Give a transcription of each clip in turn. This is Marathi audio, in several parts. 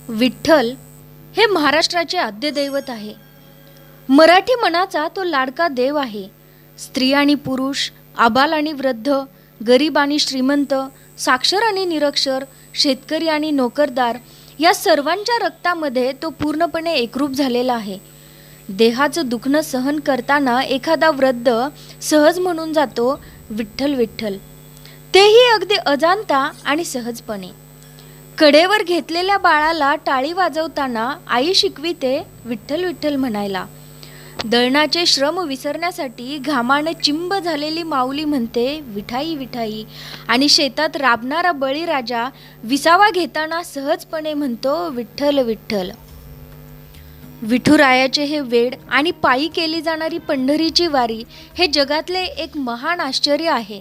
विठ्ठल हे महाराष्ट्राचे आद्यदैवत आहे. मराठी मनाचा तो लाडका देव आहे. स्त्री आणि पुरुष, आबाल आणि वृद्ध, गरीब आणि श्रीमंत, साक्षर आणि निरक्षर, शेतकरी आणि नोकरदार या सर्वांच्या रक्तामध्ये तो पूर्णपणे एकरूप झालेला आहे. देहाचं दुखणं सहन करताना एखादा वृद्ध सहज म्हणून जातो, विठ्ठल विठ्ठल, तेही अगदी अजाणता आणि सहजपणे. कडेवर घेतलेल्या बाळाला टाळी वाजवताना आई शिकविते विठ्ठल विठ्ठल म्हणायला. दळणाचे श्रम विसरण्यासाठी घामाने चिंब झालेली माऊली म्हणते विठाई विठाई, आणि शेतात राबणारा बळीराजा विसावा घेताना सहजपणे म्हणतो विठ्ठल विठ्ठल. विठुरायाचे हे वेड आणि पायी केली जाणारी पंढरीची वारी हे जगातले एक महान आश्चर्य आहे.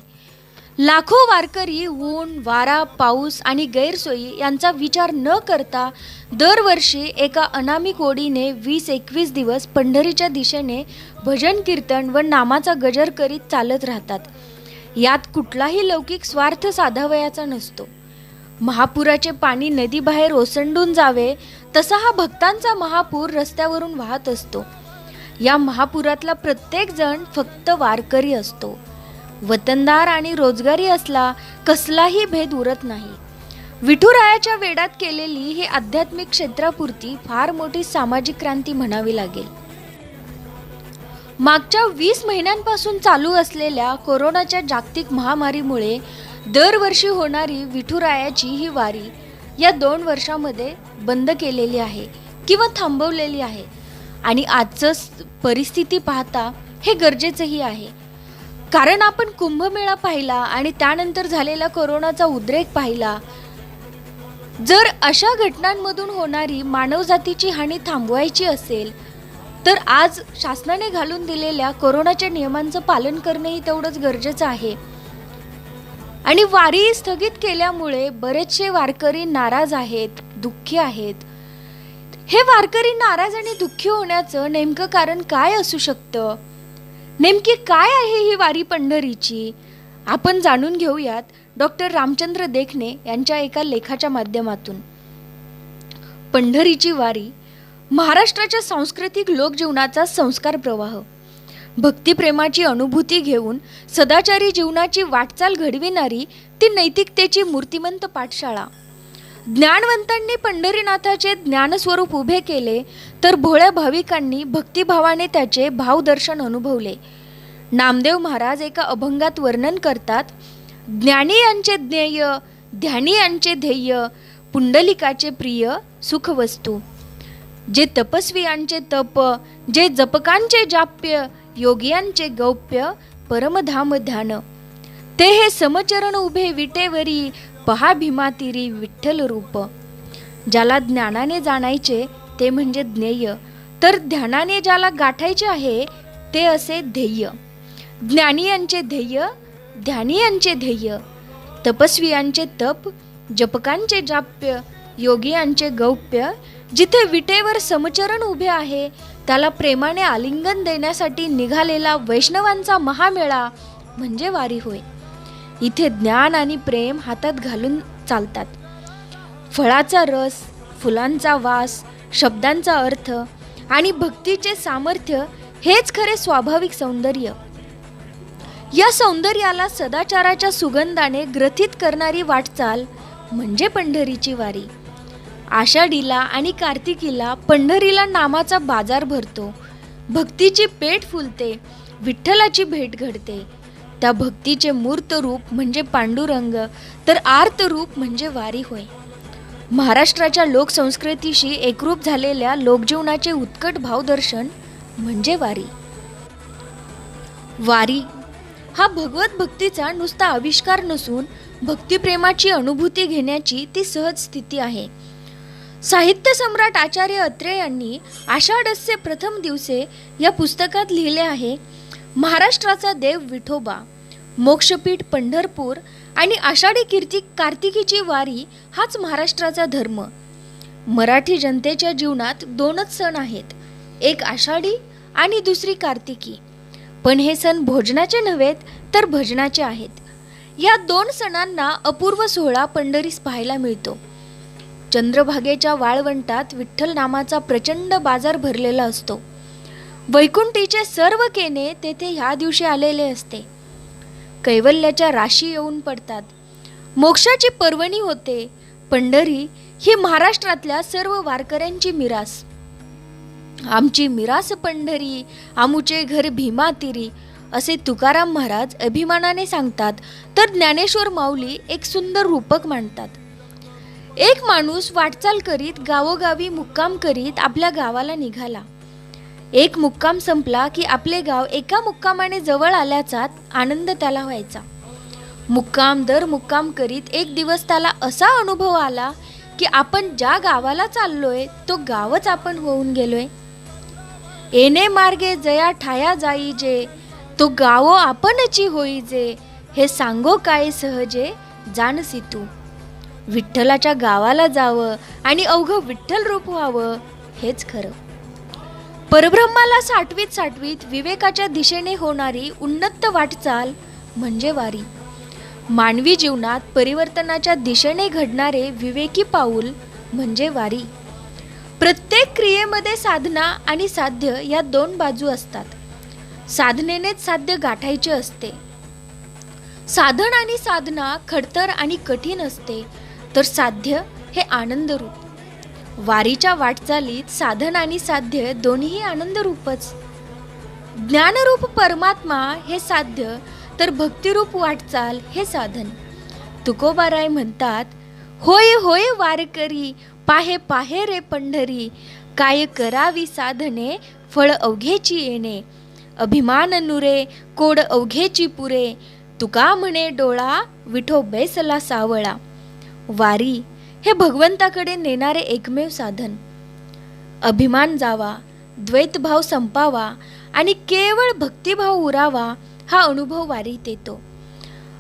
लाखो वारकरी ऊन, वारा, पाऊस आणि गैरसोयी यांचा विचार न करता दरवर्षी एका अनामिक ओढीने 20-21 दिवस पंढरीच्या दिशेने भजन कीर्तन व नामाचा गजर करीत चालत राहतात. यात कुठलाही लौकिक स्वार्थ साधावयाचा नसतो. महापुराचे पाणी नदीबाहेर ओसंडून जावे तसा हा भक्तांचा महापूर रस्त्यावरून वाहत असतो. या महापुरातला प्रत्येक जण फक्त वारकरी असतो. वतनदार आणि रोजगारी असला कसलाही भेद उरत नाही. विठुरायाच्या वेडात केलेली ही आध्यात्मिक क्षेत्रापुरती फार मोठी सामाजिक क्रांती म्हणावी लागेल. मागच्या 20 महिन्यांपासून चालू असलेल्या कोरोनाच्या जागतिक महामारीमुळे दरवर्षी होणारी विठुरायाची ही वारी या 2 वर्षामध्ये बंद केलेली आहे किंवा थांबवलेली आहे. आणि आजचं परिस्थिती पाहता हे गरजेचंही आहे. कारण आपण कुंभमेळा पाहिला आणि त्यानंतर झालेला कोरोनाचा उद्रेक पाहिला. जर अशा घटनांमधून होणारी मानवजातीची हानी थांबवायची असेल तर आज शासनाने घालून दिलेल्या कोरोनाच्या नियमांचं पालन करणेही तेवढंच गरजेचं आहे. आणि वारी स्थगित केल्यामुळे बरेचसे वारकरी नाराज आहेत, दुःखी आहेत. हे वारकरी नाराज आणि दुःखी होण्याचं नेमकं कारण काय असू शकतं? नेमकी काय आहे ही वारी पंढरीची? आपण जाणून घेऊयात डॉक्टर रामचंद्र देखणे यांच्या एका लेखाच्या माध्यमातून. पंढरीची वारी महाराष्ट्राच्या सांस्कृतिक लोकजीवनाचा संस्कार प्रवाह, भक्तिप्रेमाची अनुभूती घेऊन सदाचारी जीवनाची वाटचाल घडविणारी ती नैतिकतेची मूर्तिमंत पाठशाळा. ज्ञानवंतांनी पंढरीनाथाचे ज्ञानस्वरूप उभे केले तर भोळ्या भाविकांनी भक्तिभावाने त्याचे भावदर्शन अनुभवले. नामदेव महाराज एका अभंगात वर्णन करतात, ज्ञानी यांचे ज्ञेय, ध्यानी यांचे ध्येय, पुंडलिकाचे प्रिय सुखवस्तू. जे तपस्वियांचे तप, जे जपकांचे जाप्य, योगियांचे गौप्य, परमधाम ध्यान. ते हे समचरण उभे विटेवरी, पहा भीमातीरी विठ्ठल रूप. ज्याला ज्ञानाने जाणायचे ते म्हणजे ज्ञेय, तर ध्यानाने ज्याला गाठायचे आहे ते असे ध्येय. ज्ञानी यांचे ध्येय, ध्यानी यांचे ध्येय, तपस्वियांचे तप, जपकांचे जाप्य, योगियांचे गौप्य. जिथे विटेवर समचरण उभे आहे त्याला प्रेमाने आलिंगन देण्यासाठी निघालेला वैष्णवांचा महामेळा म्हणजे वारी होय. इथे ज्ञान आणि प्रेम हातात घालून चालतात. फळाचा रस, फुलांचा वास, शब्दांचा अर्थ आणि भक्तीचे सामर्थ्य हेच खरे स्वाभाविक सौंदर्य. या सौंदर्याला सदाचाराच्या सुगंधाने ग्रथित करणारी वाटचाल म्हणजे पंढरीची वारी. आषाढीला आणि कार्तिकीला पंढरीला नामाचा बाजार भरतो. भक्तीची पेट फुलते, विठ्ठलाची भेट घडते. त्या भक्तीचे मूर्त रूप म्हणजे पांडुरंग, तर आर्त रूप म्हणजे वारी होय. महाराष्ट्राच्या लोकसंस्कृतीशी एकरूप झालेल्या लोकजीवनाचे उत्कट भावदर्शन म्हणजे वारी. वारी हा भगवत भक्तीचा नुसता आविष्कार नसून भक्तिप्रेमाची अनुभूती घेण्याची ती सहज स्थिती आहे. साहित्य सम्राट आचार्य अत्रे यांनी आषाढस्य प्रथम दिवसे या पुस्तकात लिहिले आहे, महाराष्ट्राचा देव विठोबा, मोक्षपीठ पंढरपूर आणि आषाढी कार्तिकीची वारी हाच महाराष्ट्राचा धर्म. मराठी जनतेच्या जीवनात 2च सण आहेत, एक आषाढी आणि दुसरी कार्तिकी. पण हे सण भोजनाचे नव्हेत तर भजनाचे आहेत. या 2 सणांना अपूर्व सोहळा पंढरीस पाहायला मिळतो. चंद्रभागेच्या वाळवंटात विठ्ठल नामाचा प्रचंड बाजार भरलेला असतो. वैकुंठीचे सर्व केने तेथे ह्या दिवशी आलेले असते. कैवल्याच्या राशी येऊन पडतात. मोक्षाची पर्वणी होते. पंढरी ही महाराष्ट्रातल्या सर्व वारकऱ्यांची मिरास. आमची मिरास पंढरी, आमुचे घर भीमातीरी, असे तुकाराम महाराज अभिमानाने सांगतात. तर ज्ञानेश्वर माऊली एक सुंदर रूपक मांडतात. एक माणूस वाटचाल करीत गावोगावी मुक्काम करीत आपल्या गावाला निघाला. एक मुक्काम संपला की आपले गाव एका मुक्कामाने जवळ आल्याचा आनंद त्याला व्हायचा. मुक्काम दर मुक्काम करीत एक दिवस त्याला असा अनुभव आला की आपण ज्या गावाला चाललोय तो गावच आपण होऊन गेलोय. येणे मार्गे जया ठाया जाई जे, तो गावो आपणची होई जे, हे सांगो काय सहजे जाणसी तू. विठ्ठलाच्या गावाला जावं आणि अवघं विठ्ठल रूप व्हावं हेच खरं. परब्रह्माला साठवीत साठवीत विवेकाच्या दिशेने होणारी उन्नत वाटचाल म्हणजे वारी. मानवी जीवनात परिवर्तनाच्या दिशेने घडणारे विवेकी पाऊल म्हणजे वारी. प्रत्येक क्रियेमध्ये साधना आणि साध्य या दोन बाजू असतात. साधनेनेच साध्य गाठायचे असते. साधन आणि साधना खडतर आणि कठीण असते, तर साध्य हे आनंदरूप. वारीच्या वाटचालीत साधन आणि साध्य दोन्ही आनंदरूपच. ज्ञानरूप परमात्मा हे साध्य, तर भक्तिरूप वाटचाल हे साधन. तुकोबाराय म्हणतात, होय होय वारकरी, पाहे पाहे रे पंढरी, काय करावी साधने, फळ अवघेची येणे. अभिमान नुरे, कोड अवघेची पुरे, तुका म्हणे डोळा, विठो बैसला सावळा. वारी हे भगवंताकडे नेणारे एकमेव साधन. अभिमान जावा, द्वैतभाव संपावा आणि केवळ भक्तिभाव उरावा, हा अनुभव वारीत येतो.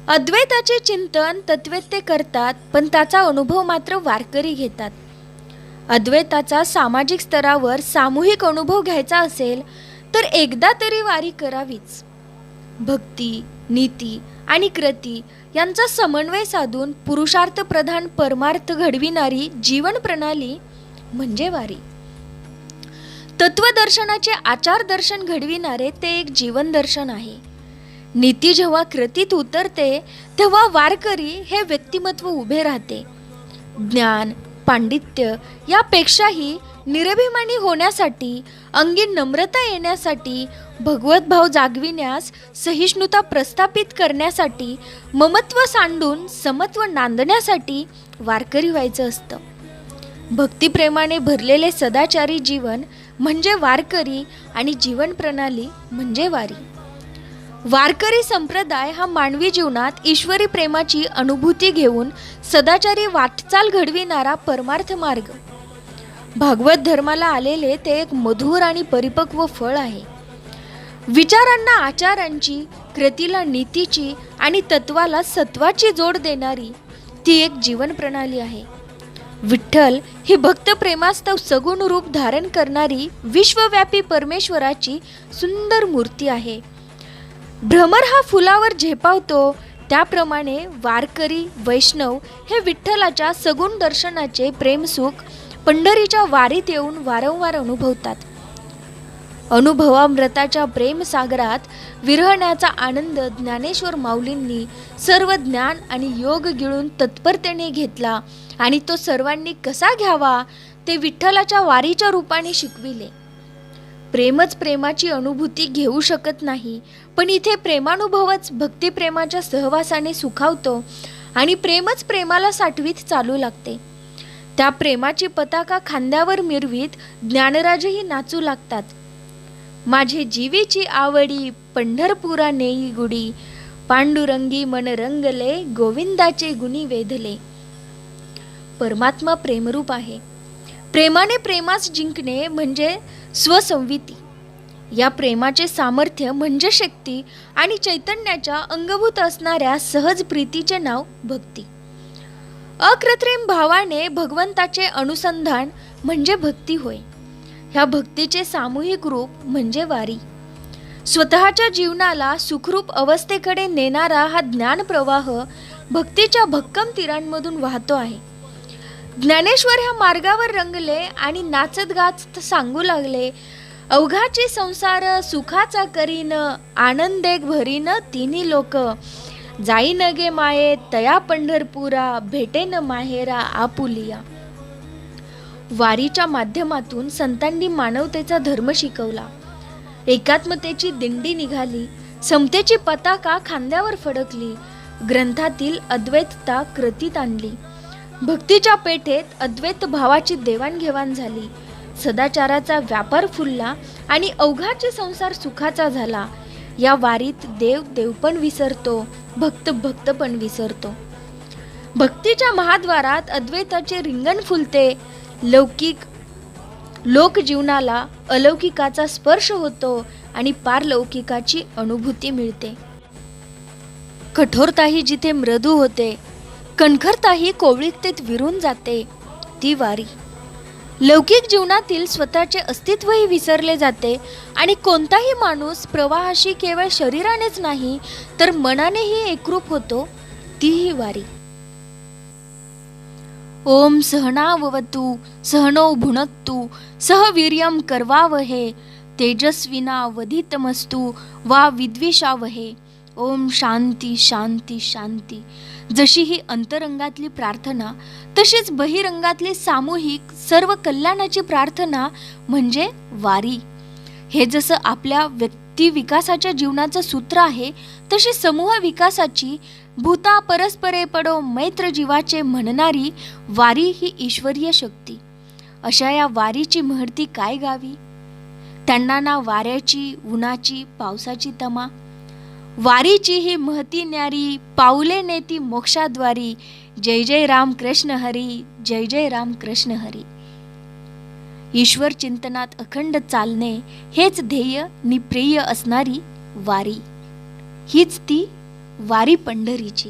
अद्वैताचे चिंतन तत्वेत्ते करतात, पण त्याचा अनुभव मात्र वारकरी घेतात. अद्वैताचा सामाजिक स्तरावर सामूहिक अनुभव घ्यायचा असेल तर एकदा तरी वारी करावीच. भक्ती, नीती आणि कृती यांचा समन्वय साधून पुरुषार्थ प्रधान परमार्थ घडविणारी जीवन प्रणाली म्हणजे वारी. तत्वदर्शनाचे आचार दर्शन घडविणारे ते एक जीवन दर्शन आहे. नीती जेव्हा कृतीत उतरते तेव्हा वारकरी हे व्यक्तिमत्व उभे राहते. ज्ञान, पांडित्य यापेक्षाही निरभिमानी होण्यासाठी, अंगी नम्रता येण्यासाठी, भगवत भाव जागविण्यास, सहिष्णुता प्रस्थापित करण्यासाठी, ममत्व सांडून समत्व नांदण्यासाठी वारकरी व्हायचं असतं. भक्तिप्रेमाने भरलेले सदाचारी जीवन म्हणजे वारकरी आणि जीवन प्रणाली म्हणजे वारी. वारकरी संप्रदाय हा मानवी जीवनात ईश्वरी प्रेमाची अनुभूती घेऊन सदाचारी वाटचाल घडविणारा परमार्थ मार्ग. भागवत धर्माला आलेले ते एक मधुर आणि परिपक्व फळ आहे. विचारांना आचारांची, कृतीला नीतीची आणि तत्वाला सत्वाची जोड देणारी ती एक जीवन प्रणाली आहे. विठ्ठल ही भक्त प्रेमास्तव सगुण रूप धारण करणारी विश्वव्यापी परमेश्वराची सुंदर मूर्ती आहे. भ्रमर हा फुलावर झेपावतो त्याप्रमाणे वारकरी वैष्णव हे विठ्ठलाच्या सगुण दर्शनाचे प्रेमसुख पंढरीच्या वारीत येऊन वारंवार अनुभवतात. अनुभवामृताच्या प्रेमसागरात विरहण्याचा आनंद ज्ञानेश्वर माऊलींनी सर्व ज्ञान आणि योग गिळून तत्परतेने घेतला आणि तो सर्वांनी कसा घ्यावा ते विठ्ठलाच्या वारीच्या रूपाने शिकविले. प्रेमच प्रेमाची अनुभूती घेऊ शकत नाही, पण इथे प्रेमानुभवच भक्तिप्रेमाच्या सहवासाने सुखावतो आणि प्रेमच प्रेमाला साठवीत चालू लागते. त्या प्रेमाची पताका खांद्यावर मिरवीत ज्ञानराजही नाचू लागतात. माझे जीवीची आवडी पंढरपुरा नेई गुडी, पांडुरंगी मन रंगले गोविंदाचे गुणी वेधले. परमात्मा प्रेमरूप आहे. प्रेमाने प्रेमास जिंकणे म्हणजे स्वसंविती. या प्रेमाचे सामर्थ्य म्हणजे शक्ती आणि चैतन्याच्या अंगभूत असणाऱ्या सहज प्रीतीचे नाव भक्ती. अकृत्रिम भावाने भगवंताचे अनुसंधान म्हणजे भक्ती होय. ह्या भक्तीचे सामूहिक रूप म्हणजे वारी. स्वतःच्या जीवनाला सुखरूप अवस्थेकडे नेणारा हा ज्ञान प्रवाह भक्तीच्या भक्कम तीरांमधून वाहतो आहे. ज्ञानेश्वर ह्या मार्गावर रंगले आणि नाचत गात सांगू लागले, अवघाची संसार सुखाचा करीन, आनंदेक भरीन तिन्ही लोक. जाईन गे माये तया पंढरपुरा, भेटेन माहेरा आपुलिया. वारीच्या माध्यमातून संतांनी मानवतेचा धर्म शिकवला. एकात्मतेची दिंडी निघाली, समतेची पताका खांद्यावर फडकली, ग्रंथातील अद्वैतता कृतीत आणली. भक्तीच्या पेठेत अद्वैत भावाची देवाणघेवाण झाली. सदाचाराचा व्यापार फुलला आणि अवघाचे संसार सुखाचा झाला. या वारीत देव देव पण विसरतो, भक्त भक्त पण विसरतो. भक्तीच्या महाद्वारात अद्वैताचे रिंगण फुलते. लोक जीवनाला अलौकिकाचा स्पर्श होतो आणि पारलौकिकाची अनुभूती मिळते. कठोरताही जिथे मृदू होते, कणखरताही कोवळीकतेत विरून जाते, ती वारी. लौकिक जीवनातील स्वतःचे अस्तित्वही विसरले जाते आणि कोणताही माणूस प्रवाहाशी केवळ शरीरानेच नाही तर मनानेही एकरूप होतो, तीही वारी. ओम सहनाववतु सहनौ भुनक्तु सह वीर्यं करवावहे, तेजस्विनावधीतमस्तु वा विद्विषावहे. ओम शांती शांती शांती. जशी ही अंतरंगातली प्रार्थना, तशीच बहिरंगातली सामूहिक सर्व कल्याणाची प्रार्थना म्हणजे वारी. हे जसं आपल्या व्यक्ती विकासाच्या जीवनाचं सूत्र आहे, तशी समूह विकासाची भूता परस्परे पडो मैत्र जीवाचे म्हणणारी वारी ही ईश्वरीय शक्ती. अशा या वारीची महती काय गावी? त्यांना ना वाऱ्याची, उन्हाची, पावसाची तमा. वारीची ही महती न्यारी, पाऊले नेती मोक्षाद्वारी. जय जय राम कृष्ण हरी, जय जय राम कृष्ण हरी. ईश्वर चिंतनात अखंड चालणे हेच ध्येय निप्रिय असणारी वारी. हीच ती वारी पंढरीची.